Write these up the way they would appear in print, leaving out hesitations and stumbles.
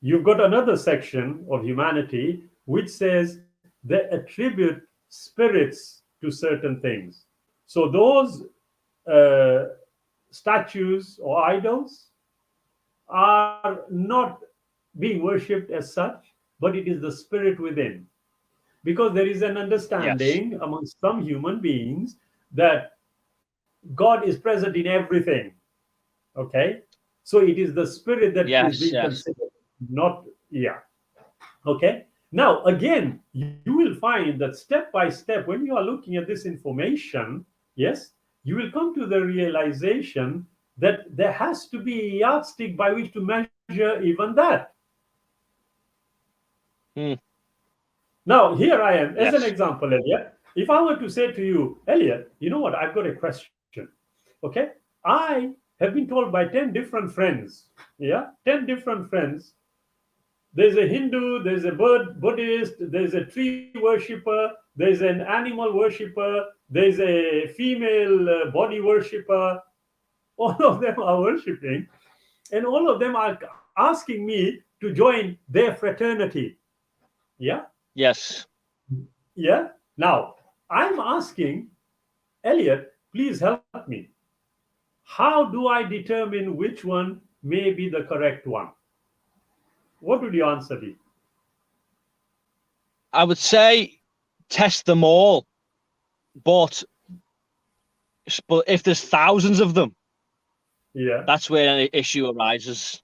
you've got another section of humanity which says they attribute spirits to certain things. So those uh, statues or idols are not being worshipped as such, but it is the spirit within. Because there is an Yes. understanding among some human beings that God is present in everything. Okay? So it is the spirit that is Yes. being Yes. considered, not, yeah. Okay? Now, again, you will find that step by step, when you are looking at this information, yes, you will come to the realization that there has to be a yardstick by which to measure even that. Hmm. Now, here I am, as an Yes. example, Elliot. If I were to say to you, Elliot, you know what, I've got a question. Okay? I have been told by 10 different friends, yeah, 10 different friends. There's a Hindu, there's a Buddhist, there's a tree worshipper, there's an animal worshipper, there's a female body worshipper. All of them are worshiping, and all of them are asking me to join their fraternity. Yeah? Yes. Yeah? Now, I'm asking, Elliot, please help me. How do I determine which one may be the correct one? What would your answer be? I would say test them all, but if there's thousands of them, Yeah. that's where an issue arises.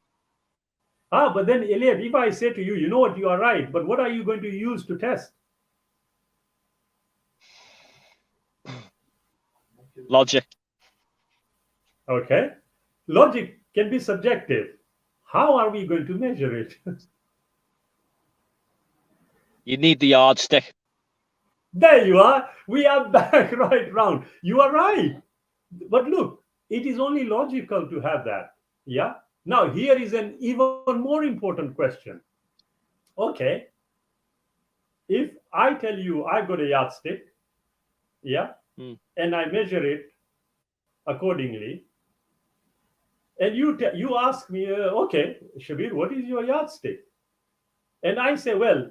But then, Elliot, if I say to you, you know what, you are right, but what are you going to use to test? Logic. Okay. Logic can be subjective. How are we going to measure it? You need the yardstick. There you are. We are back right round. You are right. But look, it is only logical to have that. Yeah. Now, here is an even more important question. Okay. If I tell you I've got a yardstick, yeah, Hmm. and I measure it accordingly, and you ask me, okay, Shabir, what is your yardstick? And I say, well,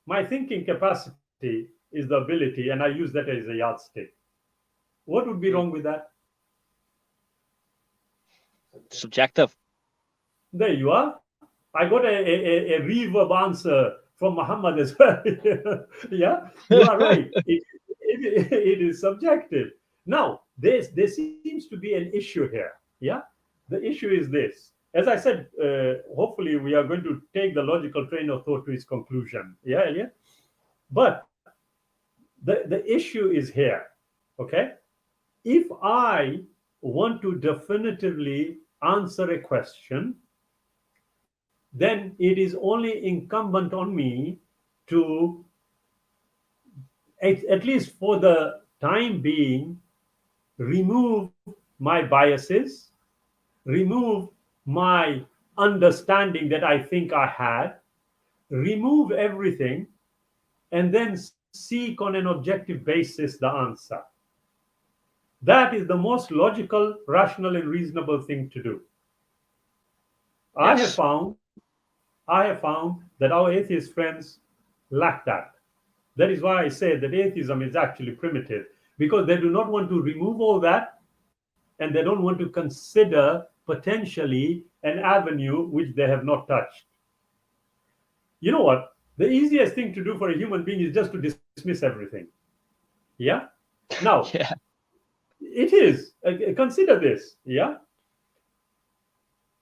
my thinking capacity is the ability, and I use that as a yardstick. What would be Hmm. wrong with that? Subjective. There you are. I got a reverb answer from Muhammad as well. Yeah, you are right. It is subjective. Now, there seems to be an issue here. Yeah, the issue is this. As I said, hopefully we are going to take the logical train of thought to its conclusion. Yeah, Elliot? But the issue is here. Okay, if I want to definitively answer a question, then it is only incumbent on me to, at least for the time being, remove my biases, remove my understanding that I think I had, remove everything, and then seek on an objective basis the answer. That is the most logical, rational, and reasonable thing to do. I have Yes. found I have found that our atheist friends lack that. That is why I say that atheism is actually primitive, because they do not want to remove all that, and they don't want to consider potentially an avenue which they have not touched. You know what? The easiest thing to do for a human being is just to dismiss everything. Yeah? Now, Yeah. it is. Consider this. Yeah?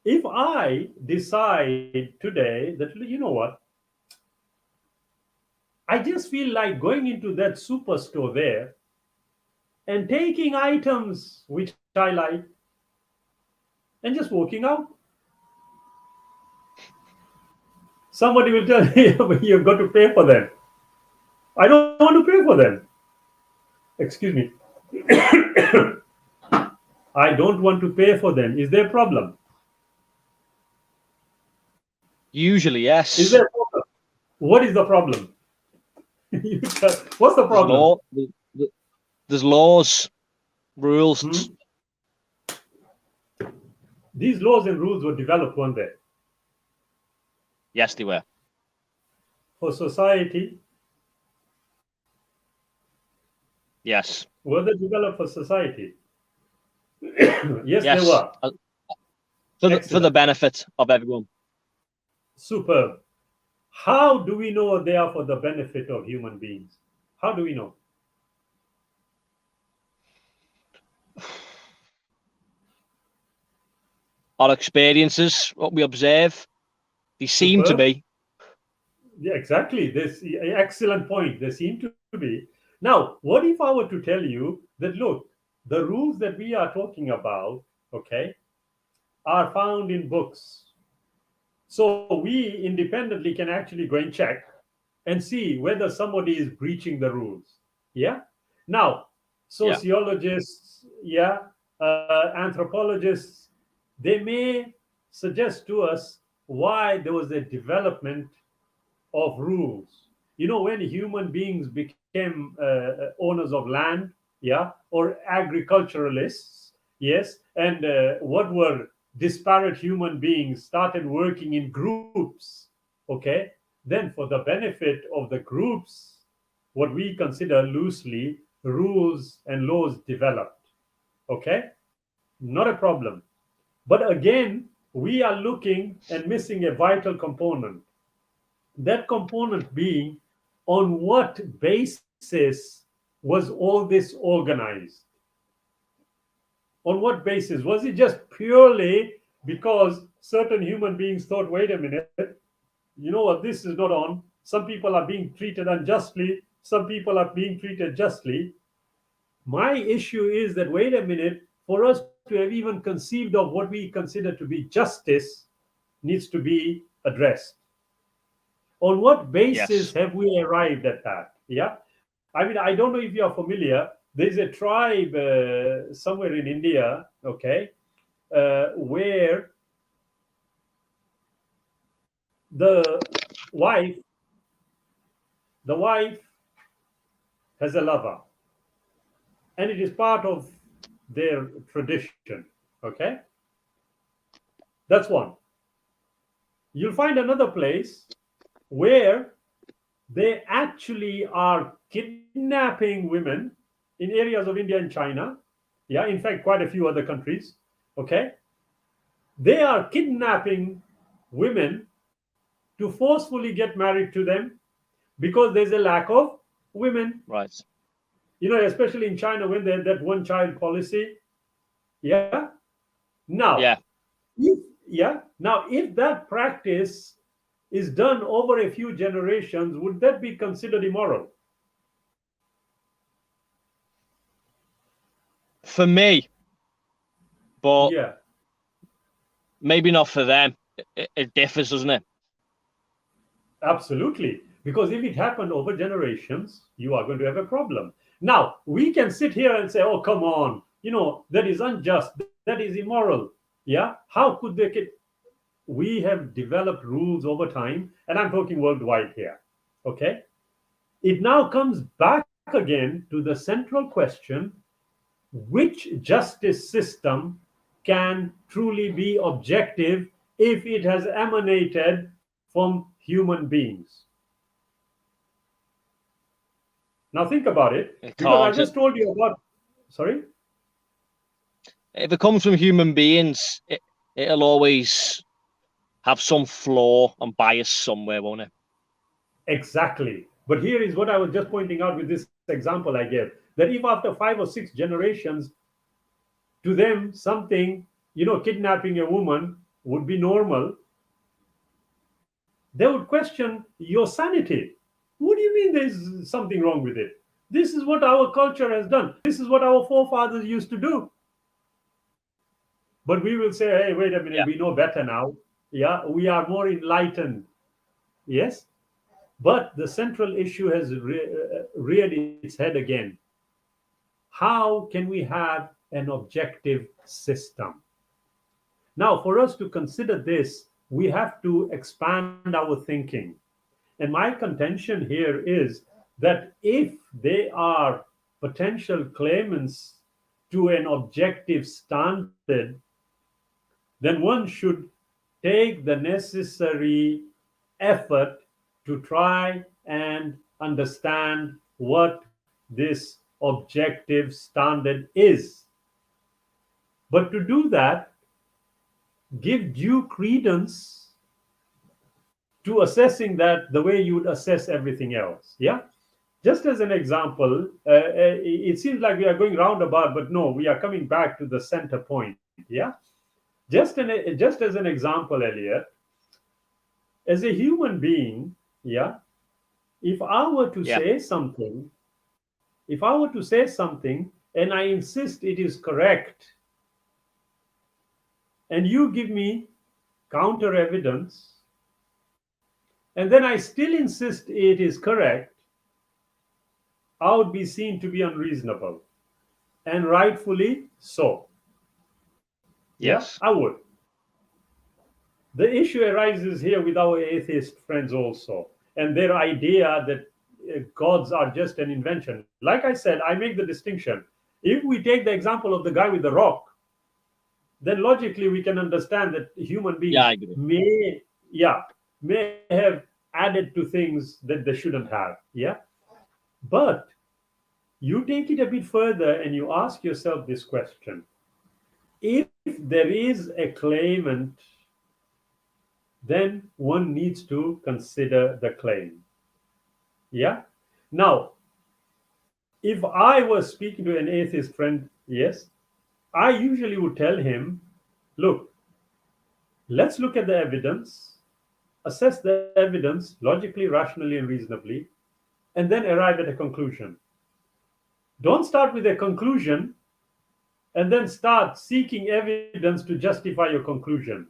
If I decide today that, you know what? I just feel like going into that superstore there and taking items which I like and just walking out. Somebody will tell me, you've got to pay for them. I don't want to pay for them. Excuse me. I don't want to pay for them. Is there a problem? Usually, Is yes. there a problem? What is the problem? What's the There's problem? there's laws, rules. Hmm? These laws and rules were developed one day. Yes, they were. For society, Yes. were they developed for society? Yes, they Yes. were. For the Excellent. benefit of everyone. Superb. How do we know they are for the benefit of human beings? How do we know? Our experiences, what we observe, they seem to Superb. be. Yeah, exactly. This excellent point. They seem to be. Now, what if I were to tell you that look, the rules that we are talking about, okay, are found in books. So we independently can actually go and check and see whether somebody is breaching the rules. Yeah. Now, Yeah. sociologists, anthropologists, they may suggest to us why there was a development of rules. You know, when human beings became owners of land, or agriculturalists, yes, and what were disparate human beings started working in groups, okay, then for the benefit of the groups, what we consider loosely rules and laws developed. Okay, not a problem. But again, we are looking and missing a vital component, that component being on what basis was all this organized? On what basis? Was it just purely because certain human beings thought, wait a minute, you know what, this is not on. Some people are being treated unjustly, some people are being treated justly. My issue is that, wait a minute, for us to have even conceived of what we consider to be justice needs to be addressed. On what basis Yes. have we arrived at that? Yeah. I mean, I don't know if you are familiar. There's a tribe somewhere in India, okay, where the wife, the wife has a lover, and it is part of their tradition. Okay, that's one. You'll find another place where they actually are kidnapping women in areas of India and China. Yeah, in fact, quite a few other countries. Okay, they are kidnapping women to forcefully get married to them because there's a lack of women. Right. You know, especially in China when they had that one child policy. Yeah. Now, Yeah. if, now if that practice is done over a few generations, would that be considered immoral? For me, but Yeah. maybe not for them. It differs, doesn't it? Absolutely. Because if it happened over generations, you are going to have a problem. Now, we can sit here and say, oh, come on, you know, that is unjust, that is immoral. Yeah. How could they? We have developed rules over time, and I'm talking worldwide here. Okay. It now comes back again to the central question, which justice system can truly be objective if it has emanated from human beings? Now think about it, It because I can't. just told you about. Sorry. If it comes from human beings, it'll always have some flaw and bias somewhere, won't it? Exactly. But here is what I was just pointing out with this example I gave, that if after 5 or 6 generations, to them something, you know, kidnapping a woman would be normal, they would question your sanity. What do you mean there's something wrong with it? This is what our culture has done. This is what our forefathers used to do. But we will say, hey, wait a minute, Yeah. we know better now. Yeah, we are more enlightened. Yes. But the central issue has reared its head again. How can we have an objective system? Now, for us to consider this, we have to expand our thinking. And my contention here is that if they are potential claimants to an objective standard, then one should take the necessary effort to try and understand what this objective standard is. But to do that, give due credence to assessing that the way you would assess everything else. Yeah. Just as an example, it seems like we are going roundabout, but no, we are coming back to the center point. Yeah. Just as an example, Elliot, as a human being, yeah, if I were to Yeah. say something, if I were to say something and I insist it is correct, and you give me counter evidence, and then I still insist it is correct, I would be seen to be unreasonable, and rightfully so. Yeah, Yes. I would. The issue arises here with our atheist friends also, and their idea that gods are just an invention. Like I said, I make the distinction. If we take the example of the guy with the rock, then logically we can understand that human Yeah, beings I agree. may have added to things that they shouldn't have. Yeah. But you take it a bit further and you ask yourself this question: if there is a claimant, then one needs to consider the claim. Yeah. Now, if I was speaking to an atheist friend, yes, I usually would tell him, look, let's look at the evidence, assess the evidence logically, rationally, and reasonably, and then arrive at a conclusion. Don't start with a conclusion and then start seeking evidence to justify your conclusion.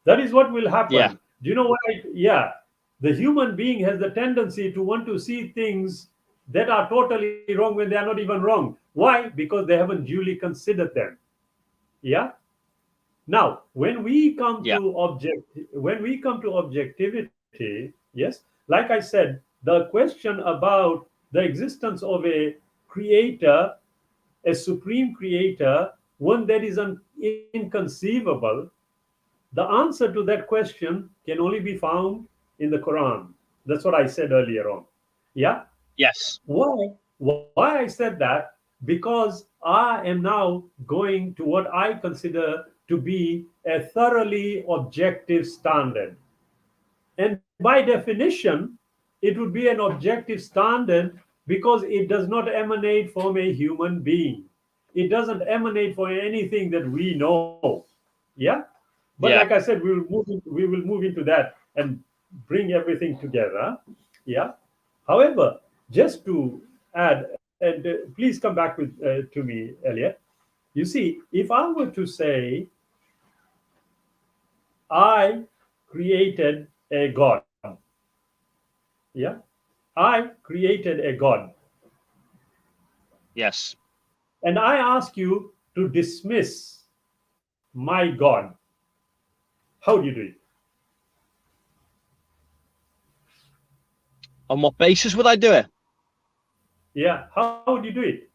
That is what will Yeah. happen. Do you know what? Yeah. The human being has the tendency to want to see things that are totally wrong when they are not even wrong. Why? Because they haven't duly considered them. Yeah. Now, Yeah. when we come to objectivity, yes, like I said, the question about the existence of a creator, a supreme creator, one that is inconceivable, the answer to that question can only be found in the Quran. That's what I said earlier on. Yeah. Yes. Why I said that? Because I am now going to what I consider to be a thoroughly objective standard. And by definition, it would be an objective standard because it does not emanate from a human being. It doesn't emanate from anything that we know. Yeah. But like Yeah. I said, we will move into that and bring everything together. Yeah. However, just to add, and please come back with to me, Elliot. You see, if I were to say I created a God, yeah, I created a God, Yes. and I ask you to dismiss my God, how do you do it? On what basis would I do it? Yeah, how would you do it?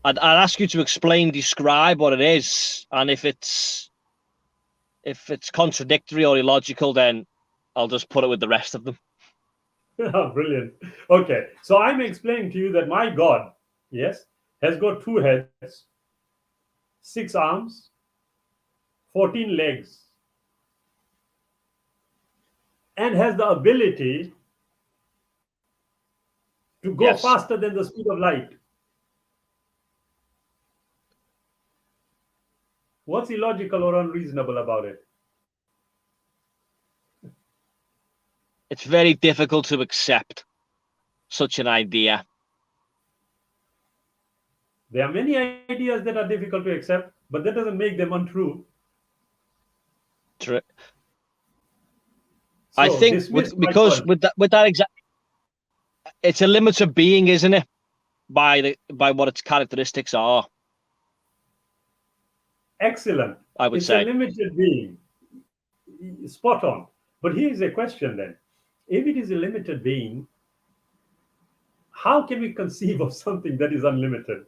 I'd ask you to explain, describe what it is, and if it's contradictory or illogical, then I'll just put it with the rest of them. Brilliant. Okay, so I'm explaining to you that my God, yes, has got 2 heads, 6 arms, 14 legs, and has the ability to go Yes. faster than the speed of light. What's illogical or unreasonable about it? It's very difficult to accept such an idea. There are many ideas that are difficult to accept, but that doesn't make them untrue. I So think dismiss my because God. with that exact, it's a limit of being, isn't it? By what its characteristics are. Excellent. I would It's a say. limited being. Spot on. But here's a question then. If it is a limited being, how can we conceive of something that is unlimited?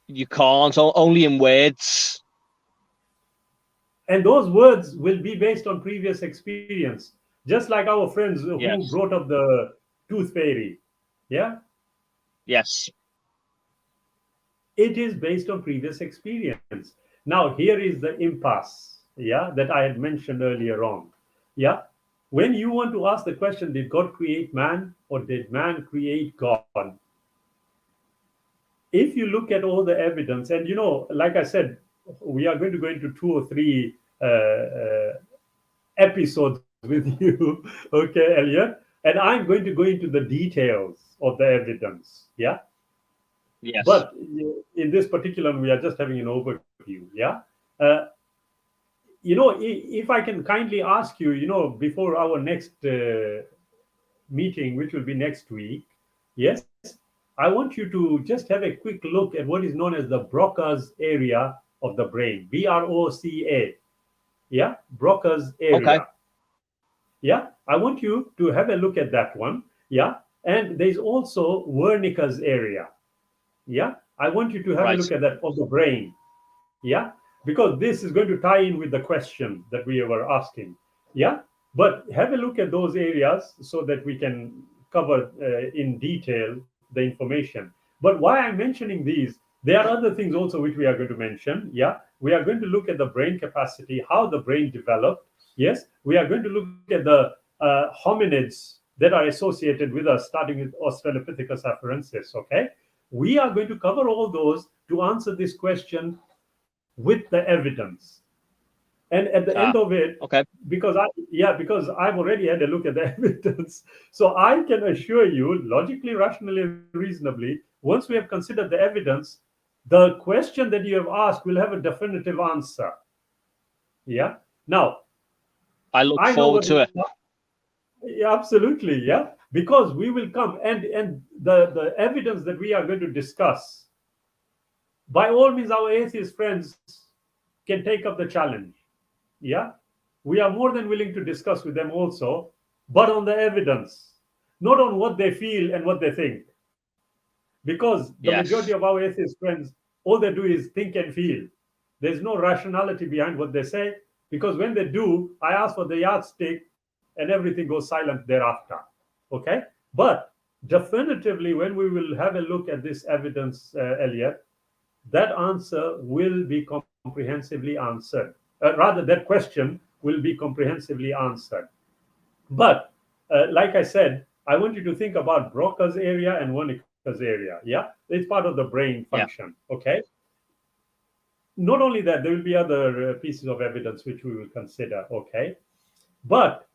You can't, only in words. And those words will be based on previous experience, just like our friends who Yes. brought up the tooth fairy. Yeah, Yes. it is based on previous experience. Now, here is the impasse, yeah, that I had mentioned earlier on. Yeah, when you want to ask the question, did God create man or did man create God? If you look at all the evidence, and like I said, we are going to go into 2 or 3 episodes with you, okay, Elliot, and I'm going to go into the details of the evidence, yeah. Yes. But in this particular one, we are just having an overview, yeah. uh, if I can kindly ask you, before our next meeting, which will be next week, yes, I want you to just have a quick look at what is known as the Broca's area of the brain, BROCA, yeah, Broca's Okay. area. Yeah, I want you to have a look at that one. Yeah, and there's also Wernicke's area. Yeah, I want you to have a Right. look at that of the brain. Yeah, because this is going to tie in with the question that we were asking. Yeah, but have a look at those areas so that we can cover in detail the information. But why I'm mentioning these, there are other things also which we are going to mention. Yeah, we are going to look at the brain capacity, how the brain developed. Yes, we are going to look at the hominids that are associated with us, starting with Australopithecus afarensis. Okay, we are going to cover all those to answer this question with the evidence. And at the end of it, Okay. because I've already had a look at the evidence, so I can assure you, logically, rationally, reasonably, once we have considered the evidence, the question that you have asked will have a definitive answer. Yeah. Now, I look I know forward what to it. yeah, absolutely, yeah, because we will come, and the evidence that we are going to discuss, by all means, our atheist friends can take up the challenge. Yeah, we are more than willing to discuss with them also, but on the evidence, not on what they feel and what they think, because the majority Yes. of our atheist friends, all they do is think and feel. There's no rationality behind what they say, because when they do, I ask for the yardstick and everything goes silent thereafter. Okay, but definitively, when we will have a look at this evidence, Elliot, that answer will be comprehensively answered. Rather, that question will be comprehensively answered. But like I said, I want you to think about Broca's area and Wernicke's area. Yeah, it's part of the brain Yeah. function. Okay. Not only that, there will be other pieces of evidence which we will consider. Okay. But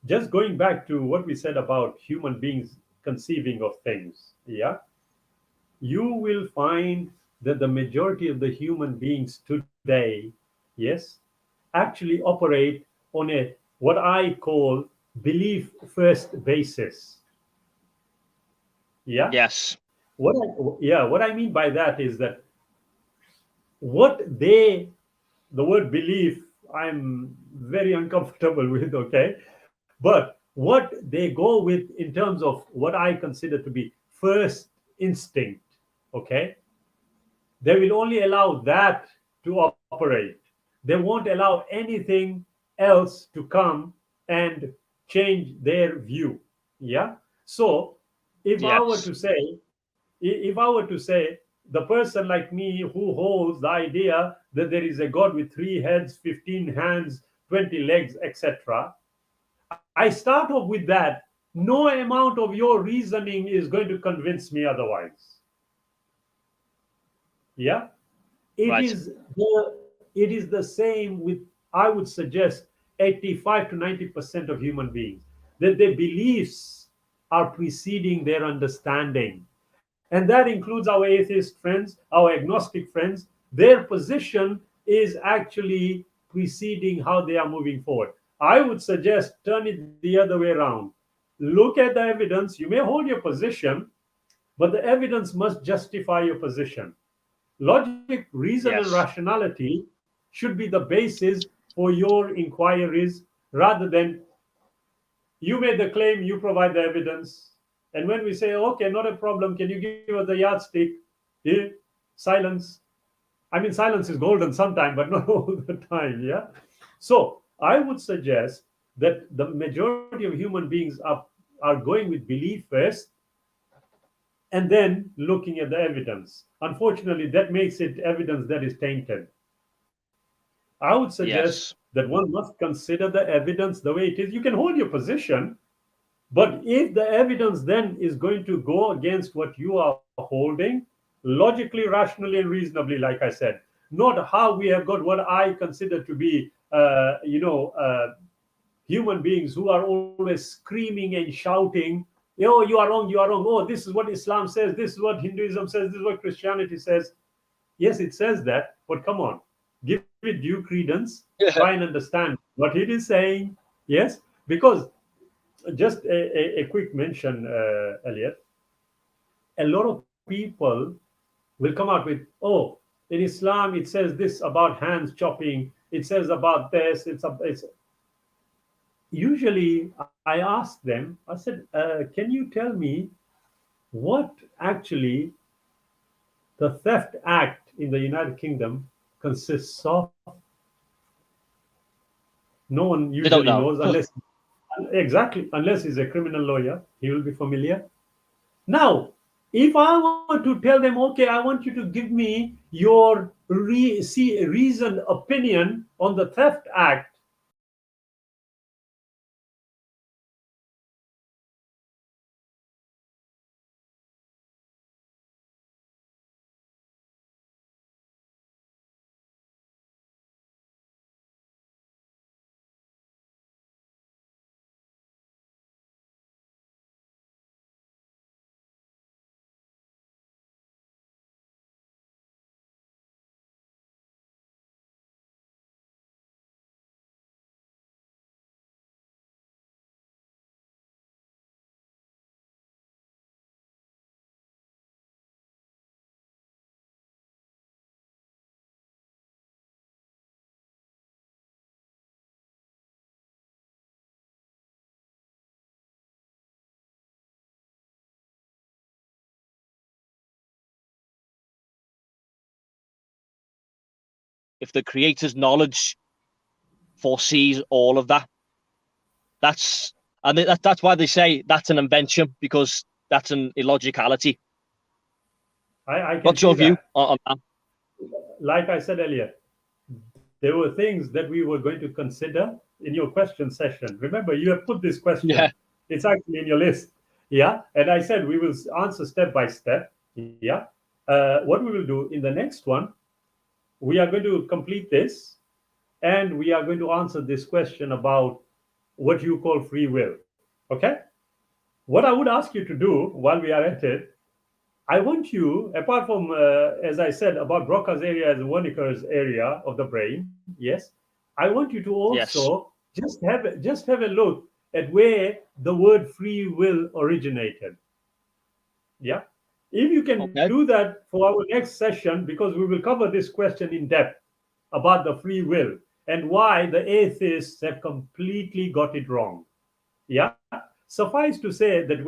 just going back to what we said about human beings conceiving of things. Yeah, you will find that the majority of the human beings today, yes, actually operate on a what I call belief first basis. Yeah, Yes. what I mean by that is that what they, the word belief, I'm very uncomfortable with. Okay, but what they go with in terms of what I consider to be first instinct. Okay, they will only allow that to operate. They won't allow anything else to come and change their view. Yeah. So if I were Yes. to say, if I were to say, the person like me who holds the idea that there is a God with 3 heads, 15 hands, 20 legs, etc., I start off with that. No amount of your reasoning is going to convince me otherwise. Yeah. it Right. is it is the same with, I would suggest, 85 to 90% of human beings, that their beliefs are preceding their understanding. And that includes our atheist friends, our agnostic friends. Their position is actually preceding how they are moving forward. I would suggest turn it the other way around. Look at the evidence. You may hold your position, but the evidence must justify your position. Logic, reason, and Yes. rationality should be the basis for your inquiries, rather than you made the claim, you provide the evidence. And when we say, okay, not a problem, can you give us the yardstick? Eh? Silence. I mean, silence is golden sometime, but not all the time. Yeah. So I would suggest that the majority of human beings are going with belief first and then looking at the evidence. Unfortunately, that makes it evidence that is tainted. I would suggest Yes. that one must consider the evidence the way it is. You can hold your position, but if the evidence then is going to go against what you are holding, logically, rationally, and reasonably, like I said, not how we have got what I consider to be, human beings who are always screaming and shouting, "Oh, you are wrong, you are wrong. Oh, this is what Islam says. This is what Hinduism says. This is what Christianity says." Yes, it says that, but come on, give it due credence. Try and understand what it is saying. Yes, because just a quick mention, Elliot. A lot of people will come out with, "Oh, in Islam it says this about hands chopping. It says about this. It's." Usually, I ask them. I said, "Can you tell me what actually the theft act in the United Kingdom consists of?" No one They don't usually know. knows unless exactly unless he's a criminal lawyer. He will be familiar. Now, if I want to tell them, okay, I want you to give me your reasoned opinion on the theft act, If the creator's knowledge foresees all of that, that's and that's why they say that's an invention, because that's an illogicality. I can What's see your view that. on that? Like I said earlier, there were things that we were going to consider in your question session. Remember, you have put this Yeah. question. It's actually in your list. Yeah. And I said we will answer step by step. Yeah. What we will do in the next one, we are going to complete this and we are going to answer this question about what you call free will. Okay? What I would ask you to do while we are at it, I want you, apart from, as I said, about Broca's area as Wernicke's area of the brain, yes, I want you to Yes. also just have a look at where the word free will originated. Yeah. If you can Okay. do that for our next session, because we will cover this question in depth about the free will and why the atheists have completely got it wrong. Yeah. Suffice to say that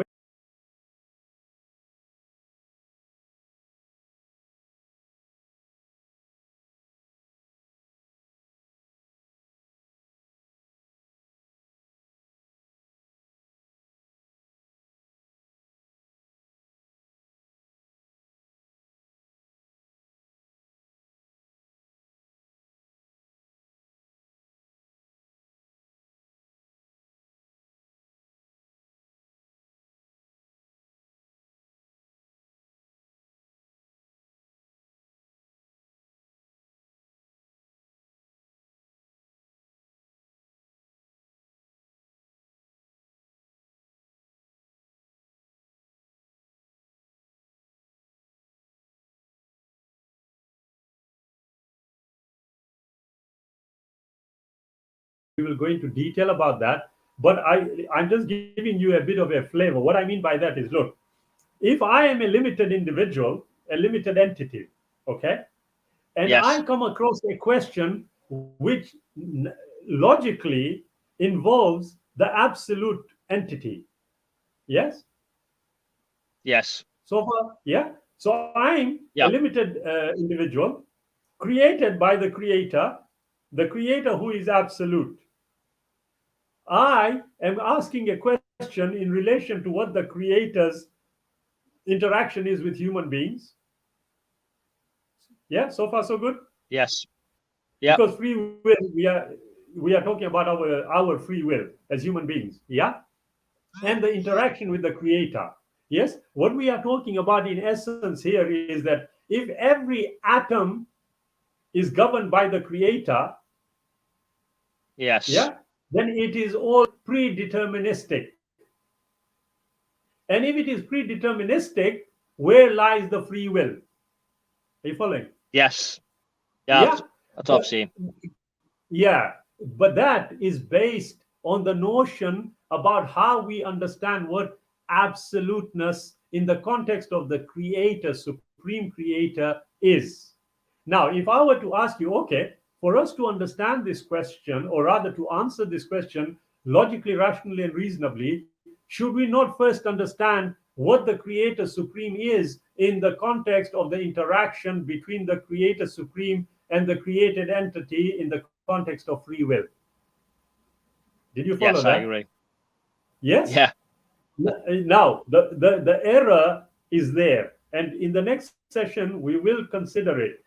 we will go into detail about that. But I'm just giving you a bit of a flavor. What I mean by that is, look, if I am a limited individual, a limited entity, okay, and I Yes. come across a question which logically involves the absolute entity, yes. Yes. So far, yeah. So I'm a Yeah. limited individual. created by the creator who is absolute. I am asking a question in relation to what the creator's interaction is with human beings. Yeah, so far so good. Yes. Yeah. Because free will, we are talking about our free will as human beings. Yeah, and the interaction with the creator. Yes, what we are talking about in essence here is that if every atom is governed by the creator, Yes. yeah, then it is all predeterministic. And if it is predeterministic, where lies the free will? Are you following? Yes. Yeah. Yeah, That's what I've seen. yeah, but that is based on the notion about how we understand what absoluteness in the context of the creator, supreme creator, is. Now, if I were to ask you, okay, for us to understand this question, or rather to answer this question logically, rationally, and reasonably, should we not first understand what the creator supreme is in the context of the interaction between the creator supreme and the created entity in the context of free will? Did you follow Yes, that? I agree. Yes? Yeah. Now, the error is there. And in the next session, we will consider it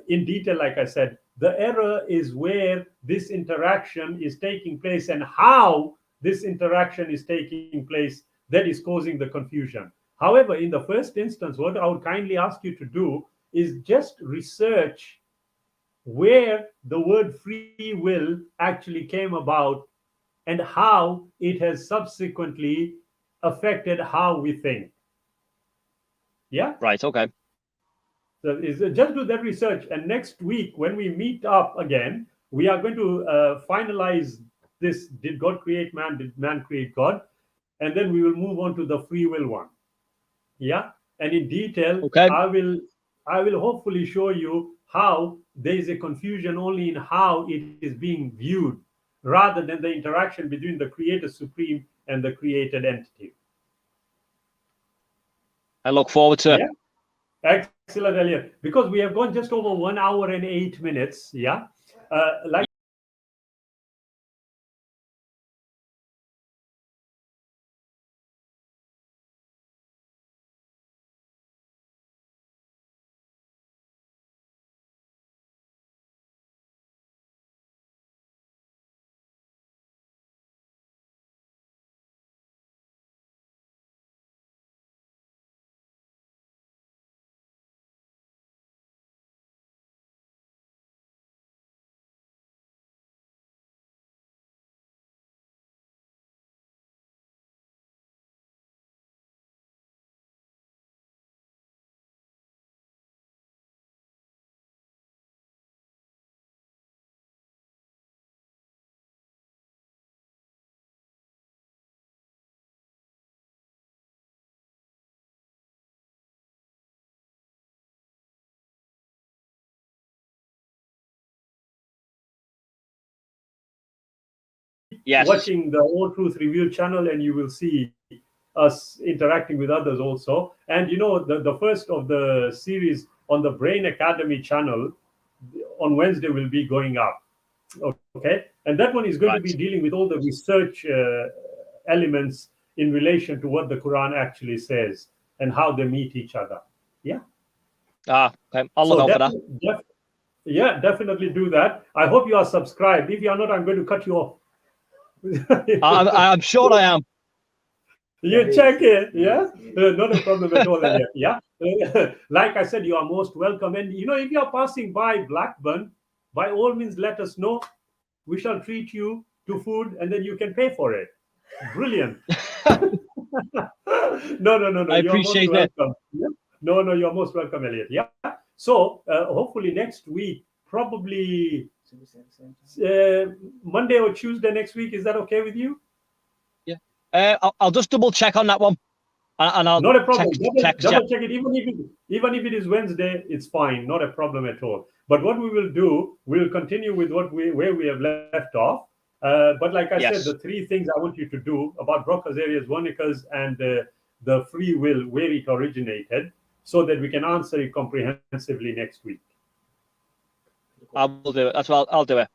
in detail, like I said. The error is where this interaction is taking place and how this interaction is taking place that is causing the confusion. However, in the first instance, what I would kindly ask you to do is just research where the word free will actually came about and how it has subsequently affected how we think. Yeah? Right. Okay. So just do that research. And next week, when we meet up again, we are going to finalize this. Did God create man? Did man create God? And then we will move on to the free will one. Yeah? And in detail, Okay. I will hopefully show you how there is a confusion only in how it is being viewed rather than the interaction between the creator supreme and the created entity. I look forward to it. Yeah, excellent, Elliot. Because we have gone just over 1 hour and 8 minutes. Yeah, like Yes. watching the All Truth Revealed channel, and you will see us interacting with others also. And you know, the first of the series on the Brain Academy channel on Wednesday will be going up. Okay, and that one is going to be dealing with all the research elements in relation to what the Quran actually says and how they meet each other. Yeah. Okay. I'll look out for that. Yeah, definitely do that. I hope you are subscribed. If you are not, I'm going to cut you off. I'm sure I am. You check it, yeah? Not a problem at all, Elliot. Yeah. Like I said, you are most welcome. And you know, if you are passing by Blackburn, by all means, let us know. We shall treat you to food, and then you can pay for it. Brilliant. No. I appreciate you're most welcome. Yeah? No, you're most welcome, Elliot. Yeah. So hopefully next week, probably Monday or Tuesday next week. Is that okay with you? Yeah. I'll just double check on that one, and I'll not a problem. Double check it. Even if it is Wednesday, it's fine. Not a problem at all. But what we will do, we'll continue with where we have left off. But like I said, the three things I want you to do about Broca's areas, Wonicus, and the free will, where it originated, so that we can answer it comprehensively next week. I will do it. That's what I'll do it.